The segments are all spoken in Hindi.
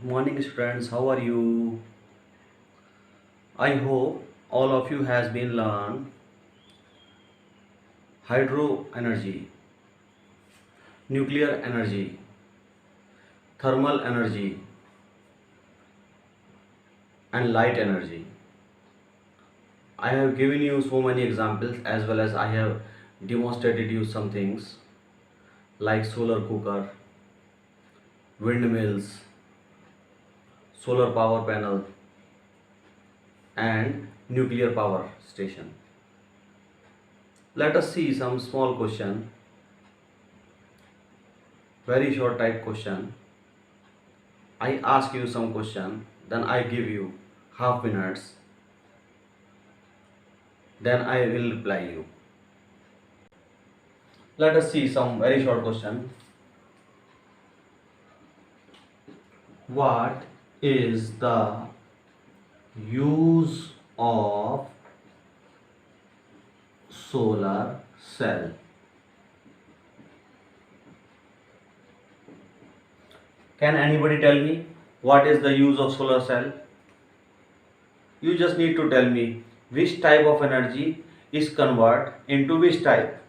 Morning students, how are you? I hope all of you has been learned hydro energy, nuclear energy, thermal energy and light energy. I have given you so many examples as well as I have demonstrated you some things like solar cooker, windmills, solar power panel and nuclear power station. Let us see some small question, very short type question. I ask you some question, then I give you half minutes, then I will reply you. Let us see some very short question. What is the use of solar cell? Can anybody tell me what is the use of solar cell? You just need to tell me which type of energy is convert into which type.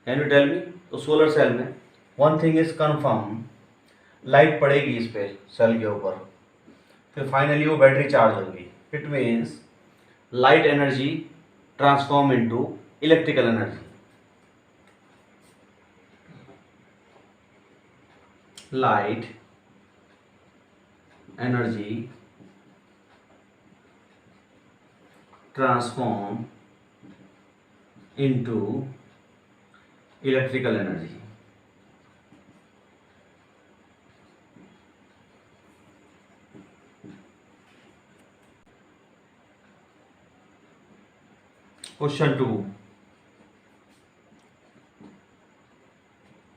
Can you tell me? तो सोलर सेल में one thing is confirm, light पड़ेगी इस पे सेल के ऊपर, फिर फाइनली वो बैटरी चार्ज होगी. It means light energy transform into electrical energy. Light energy transform into electrical energy. Question 2.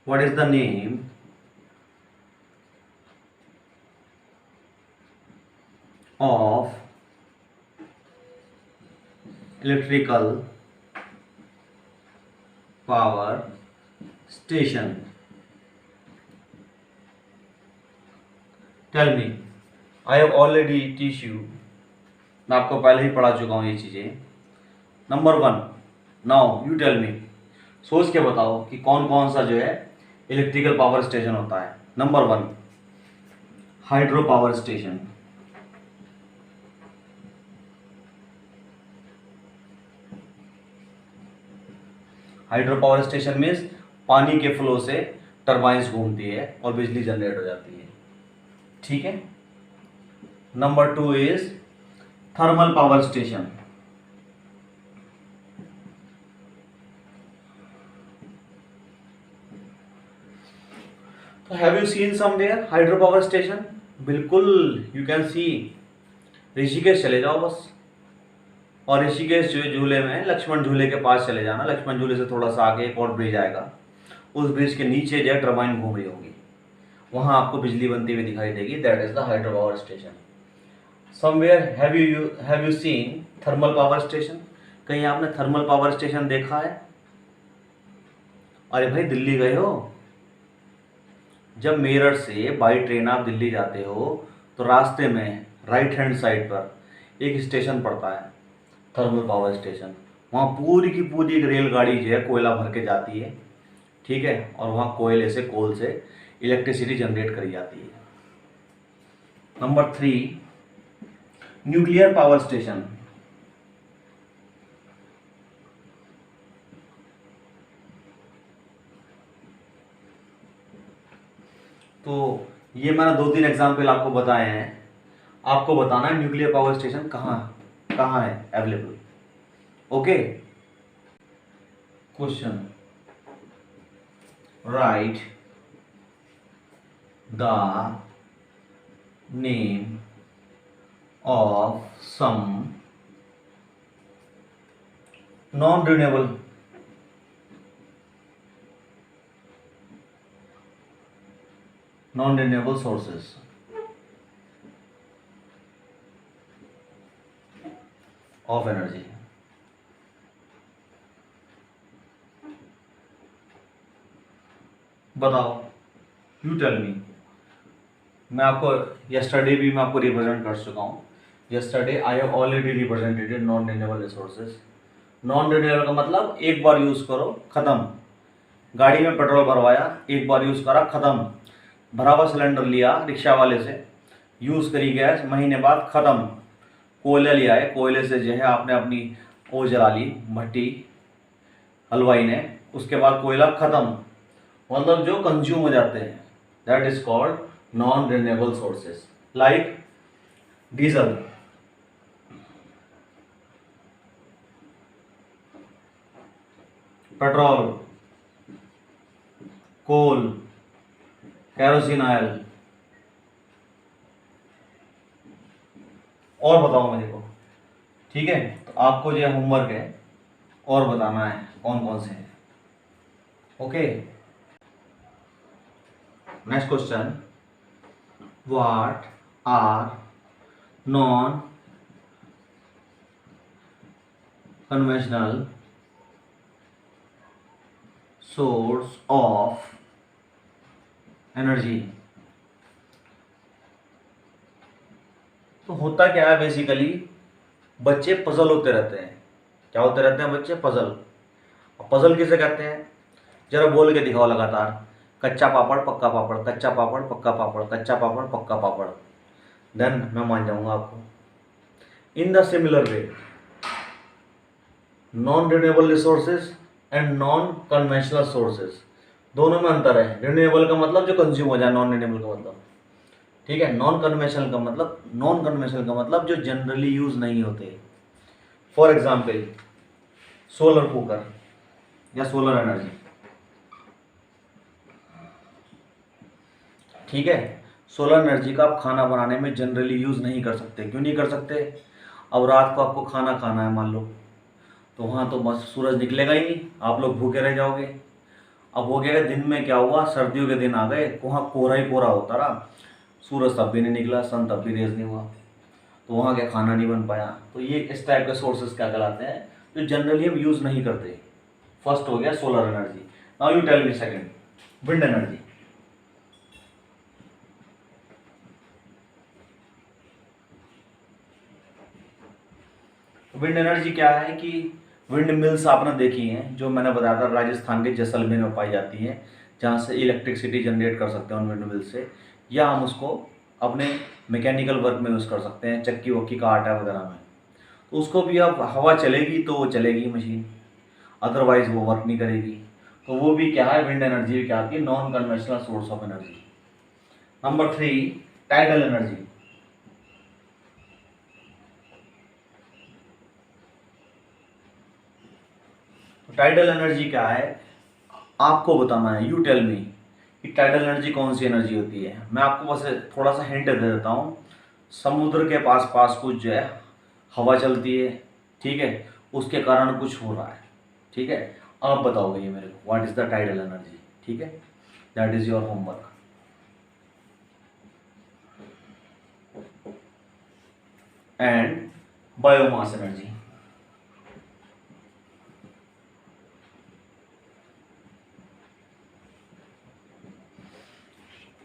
What is the name of electrical power station? Tell me. I have already teach you. मैं आपको पहले ही पढ़ा चुका हूँ ये चीज़ें. Number 1. Now you tell me. सोच के बताओ कि कौन कौन सा जो है इलेक्ट्रिकल पावर स्टेशन होता है. Number 1 hydro power station. Hydro power station means पानी के फ्लो से टरबाइंस घूमती है और बिजली जनरेट हो जाती है. ठीक है. Number 2 is thermal power station. तो have you seen somewhere hydro power station? बिल्कुल. You can see. ऋषिकेश चले जाओ बस, और ऋषिकेश जो झूले में लक्ष्मण झूले के पास चले जाना. लक्ष्मण झूले से थोड़ा सा आगे एक और ब्रिज आएगा, उस ब्रिज के नीचे जो टरबाइन घूम रही होगी, वहां आपको बिजली बनती हुई दिखाई देगी. That is the hydro power station. Somewhere have you scene thermal power station? कहीं आपने थर्मल पावर स्टेशन देखा है? अरे भाई दिल्ली गए हो? जब मेरठ से बाई ट्रेन आप दिल्ली जाते हो तो रास्ते में राइट हैंड साइड पर एक स्टेशन पड़ता है, थर्मल पावर स्टेशन. वहाँ पूरी की पूरी एक रेलगाड़ी जो है कोयला भर के जाती है. ठीक है. और वहाँ कोयले से कोल से इलेक्ट्रिसिटी जनरेट करी जाती है. Number 3 nuclear power station. तो ये मैंने 2-3 एग्जाम्पल आपको बताए हैं. आपको बताना है न्यूक्लियर पावर स्टेशन कहाँ कहाँ है available. Okay. Question. Right the name of some non-renewable sources. Of energy. बताओ. You tell me मैं आपको यस्टरडे भी मैं आपको रिप्रेजेंट कर चुका हूँ। Yesterday I have already represented non renewable resources. Non renewable का मतलब एक बार यूज़ करो ख़त्म। गाड़ी में पेट्रोल भरवाया, एक बार यूज़ करा ख़त्म। भरा हुआ सिलेंडर लिया रिक्शा वाले से, यूज़ करी गैस, महीने बाद ख़त्म। कोयला लिया है, कोयले से जो है आपने अपनी वो जला ली भट्टी हलवाई ने, उसके बाद कोयला ख़त्म। मतलब जो कंज्यूम हो जाते हैं, that is called non renewable sources. Like diesel, petrol, coal, kerosene oil. और बताओ मेरे को, ठीक है? तो आपको जो होमवर्क है और बताना है कौन कौन से हैं। Okay, next question, what are non conventional source of energy? तो होता क्या है बेसिकली, बच्चे पजल होते रहते हैं। क्या होते रहते हैं बच्चे? पजल। पजल किसे कहते हैं? जरा बोल के दिखाओ लगातार। कच्चा पापड़ पक्का पापड़, कच्चा पापड़ पक्का पापड़, कच्चा पापड़ पक्का पापड़। देन मैं मान जाऊंगा आपको। In the similar way, non renewable resources and non conventional sources, दोनों में अंतर है। रिन्यूएबल का मतलब जो कंज्यूम हो जाए, नॉन रिन्यूएबल का मतलब, ठीक है? नॉन कन्वेंशनल का मतलब, नॉन कन्वेंशनल का मतलब जो जनरली यूज नहीं होते। फॉर एग्जाम्पल सोलर कुकर या सोलर एनर्जी, ठीक है? सोलर एनर्जी का आप खाना बनाने में जनरली यूज़ नहीं कर सकते। क्यों नहीं कर सकते? अब रात को आपको खाना खाना है मान लो, तो वहाँ तो बस सूरज निकलेगा ही नहीं, आप लोग भूखे रह जाओगे। अब हो गया दिन में क्या हुआ, सर्दियों के दिन आ गए, वहाँ कोहरा ही कोहरा होता रहा, सूरज तब भी नहीं निकला, सन तब भी रेज नहीं हुआ, तो वहाँ क्या खाना नहीं बन पाया। तो ये इस टाइप के सोर्सेज क्या कहलाते हैं, जो जनरली हम यूज़ नहीं करते। फर्स्ट हो गया solar energy. Now you tell me second, wind energy. Wind energy क्या है कि विंड मिल्स आपने देखी हैं, जो मैंने बताया था राजस्थान के जैसलमेर में पाई जाती हैं, जहाँ से इलेक्ट्रिसिटी जनरेट कर सकते हैं उन विंड मिल से, या हम उसको अपने मैकेनिकल वर्क में यूज़ कर सकते हैं, चक्की वक्की का आटा वगैरह में। तो उसको भी अब हवा चलेगी तो वो चलेगी मशीन, अदरवाइज वो वर्क नहीं करेगी। तो वो भी क्या है, विंड एनर्जी भी क्या आती है, non conventional source of energy. Number 3, tidal energy. Tidal energy क्या है, आपको बताना है। यू टेल मी कि टाइडल एनर्जी कौन सी एनर्जी होती है। मैं आपको बस थोड़ा सा हिंट दे देता हूँ। समुद्र के पास पास कुछ जो है हवा चलती है, ठीक है, उसके कारण कुछ हो रहा है, ठीक है? आप बताओगे ये मेरे को, what is the tidal energy, ठीक है? That is your homework. And biomass energy.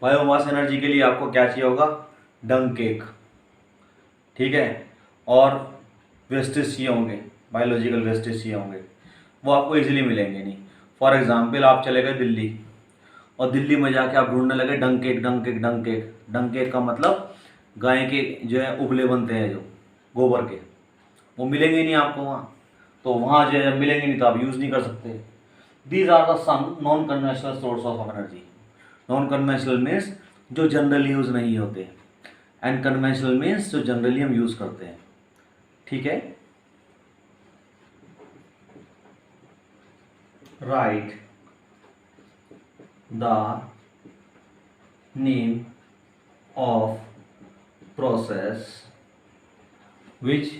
Biomass energy के लिए आपको क्या चाहिए होगा, डंग केक, ठीक है, और वेस्टेज चाहिए होंगे, बायोलॉजिकल वेस्टेज चाहिए होंगे, वो आपको इजीली मिलेंगे नहीं। फॉर एग्जांपल आप चले गए दिल्ली, और दिल्ली में जाके आप ढूंढने लगे डंग केक, डंग केक, डंग केक। डंग केक का मतलब गाय के जो है उबले बनते हैं जो गोबर के, वो मिलेंगे ही नहीं आपको वहाँ। तो वहाँ जो है मिलेंगे नहीं तो आप यूज़ नहीं कर सकते। These are the some non conventional source of energy. Non conventional means जो जनरली यूज़ नहीं होते, एंड कन्वेंशनल मीन्स जो जनरली हम यूज़ करते हैं, ठीक है? Right the name of process which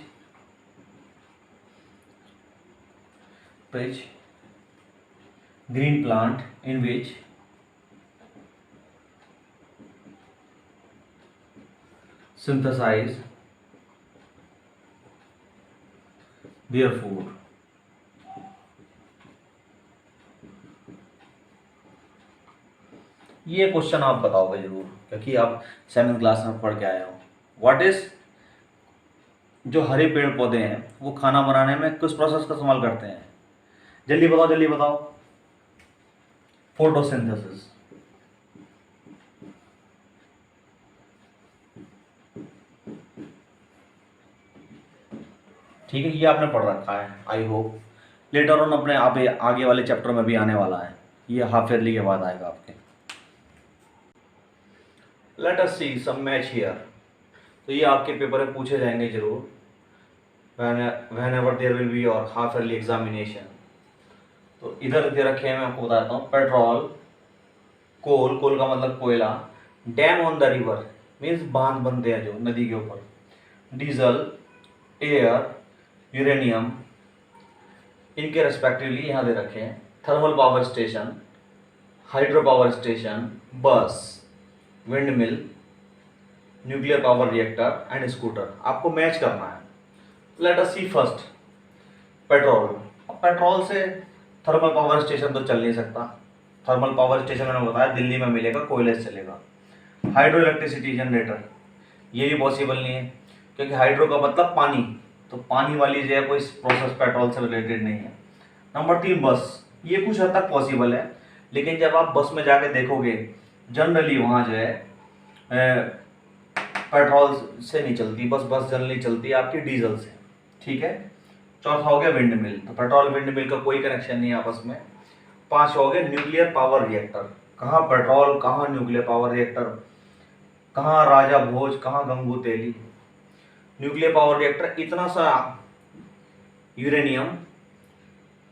green plant in which synthesize their food. ये क्वेश्चन आप बताओगे जरूर, क्योंकि आप 7th क्लास में पढ़ के आए हो। व्हाट इज, जो हरे पेड़ पौधे हैं वो खाना बनाने में किस प्रोसेस का इस्तेमाल करते हैं? जल्दी बताओ जल्दी बताओ। फोटोसिंथेसिस। ठीक है, ये आपने पढ़ रखा है आई होप। लेटर ऑन अपने आप आगे वाले चैप्टर में भी आने वाला है, ये हाफ ईयरली के बाद आएगा आपके। Let us see some match here. तो ये आपके पेपर में पूछे जाएंगे जरूर, whenever there will be your half yearly examination। तो इधर दे रखे हैं, मैं आपको बताता हूँ। पेट्रोल, कोल, कोल का मतलब कोयला। Dam on the river means बांध बनते हैं जो नदी के ऊपर। डीजल, एयर, यूरेनियम, इनके रेस्पेक्टिवली यहाँ दे रखे हैं। Thermal power station, hydro power station, bus, wind mill, nuclear power reactor and scooter. आपको मैच करना है। Let us see first petrol. अब पेट्रोल से थर्मल पावर स्टेशन तो चल नहीं सकता। थर्मल पावर स्टेशन मैंने बताया दिल्ली में मिलेगा, कोयले से चलेगा। हाइड्रो इलेक्ट्रिसिटी जनरेटर, ये भी पॉसिबल नहीं है, क्योंकि हाइड्रो का मतलब पानी, तो पानी वाली जो है कोई प्रोसेस पेट्रोल से रिलेटेड नहीं है। नंबर 3 बस, ये कुछ हद तक पॉसिबल है, लेकिन जब आप बस में जाके देखोगे जनरली वहाँ जो है पेट्रोल से नहीं चलती बस जनरली चलती है आपकी डीजल से। ठीक है। चौथा हो गया विंड मिल, तो पेट्रोल विंड मिल का कोई कनेक्शन नहीं है आपस में। 5 हो गए न्यूक्लियर पावर रिएक्टर। कहाँ पेट्रोल, कहाँ न्यूक्लियर पावर रिएक्टर, कहाँ राजा भोज, कहाँ गंगू तेली। न्यूक्लियर पावर रिएक्टर इतना सा यूरेनियम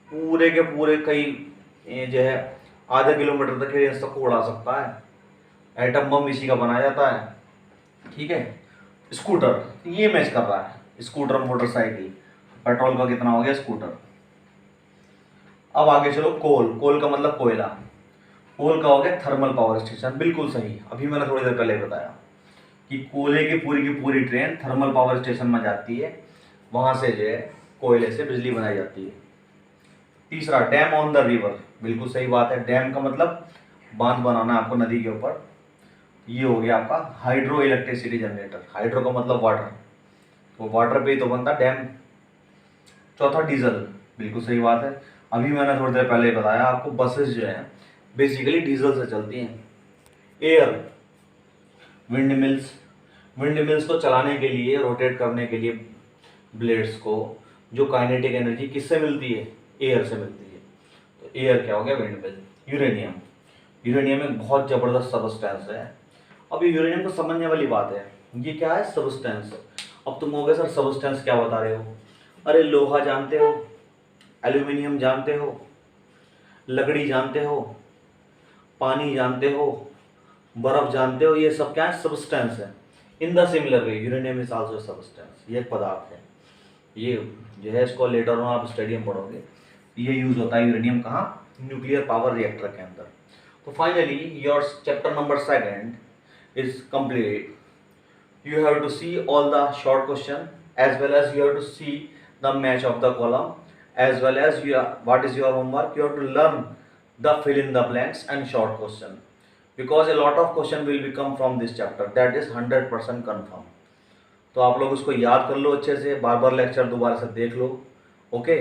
पूरे के पूरे कई जो है आधा किलोमीटर तक रेंज तक को उड़ा सकता है। एटम बम इसी का बनाया जाता है। ठीक है। स्कूटर, ये मैच कर रहा है। स्कूटर मोटरसाइकिल, पेट्रोल का कितना हो गया स्कूटर। अब आगे चलो कोल, कोल का मतलब कोयला। कोल का हो गया थर्मल पावर स्टेशन। बिल्कुल सही, अभी मैंने थोड़ी देर पहले बताया कि कोयले की पूरी ट्रेन थर्मल पावर स्टेशन में जाती है, वहां से जो है कोयले से बिजली बनाई जाती है। तीसरा डैम ऑन द रिवर, बिल्कुल सही बात है। डैम का मतलब बांध बनाना आपको नदी के ऊपर। ये हो गया आपका हाइड्रो इलेक्ट्रिसिटी जनरेटर। हाइड्रो का मतलब वाटर, तो वाटर पे ही तो बनता डैम। चौथा डीजल, बिल्कुल सही बात है। अभी मैंने थोड़ी देर पहले बताया आपको, बसेस जो है बेसिकली डीजल से चलती हैं। Air, wind mills, wind mills को चलाने के लिए, रोटेट करने के लिए ब्लेड्स को, जो काइनेटिक एनर्जी किससे मिलती है? एयर से मिलती है। तो एयर क्या हो गया? Wind mill. यूरेनियम, यूरेनियम एक बहुत ज़बरदस्त सबस्टेंस है। अब ये यूरेनियम को समझने वाली बात है, ये क्या है? सबस्टेंस। अब तुम कहोगे सर सबस्टेंस क्या बता रहे हो? अरे लोहा जानते हो, एल्यूमिनियम जानते हो, लकड़ी जानते हो, पानी जानते हो, बर्फ जानते हो, ये सब क्या है? सबस्टेंस है। In the similar way uranium is also substance, ये एक पदार्थ है। ये जो है इसको लेटर ऑन आप स्टडी में पढ़ोगे। ये यूज होता है यूरेनियम कहाँ? न्यूक्लियर पावर रिएक्टर के अंदर। तो finally your chapter number 2 is complete. You have to see all the short question, as well as you have to see the match of the column, as well as what is your homework? You have to learn the fill in the blanks and short question, because a lot of question will become from this chapter, that is 100% confirm। तो आप लोग उसको याद कर लो अच्छे से, बार बार लेक्चर दोबारा से देख लो। ओके।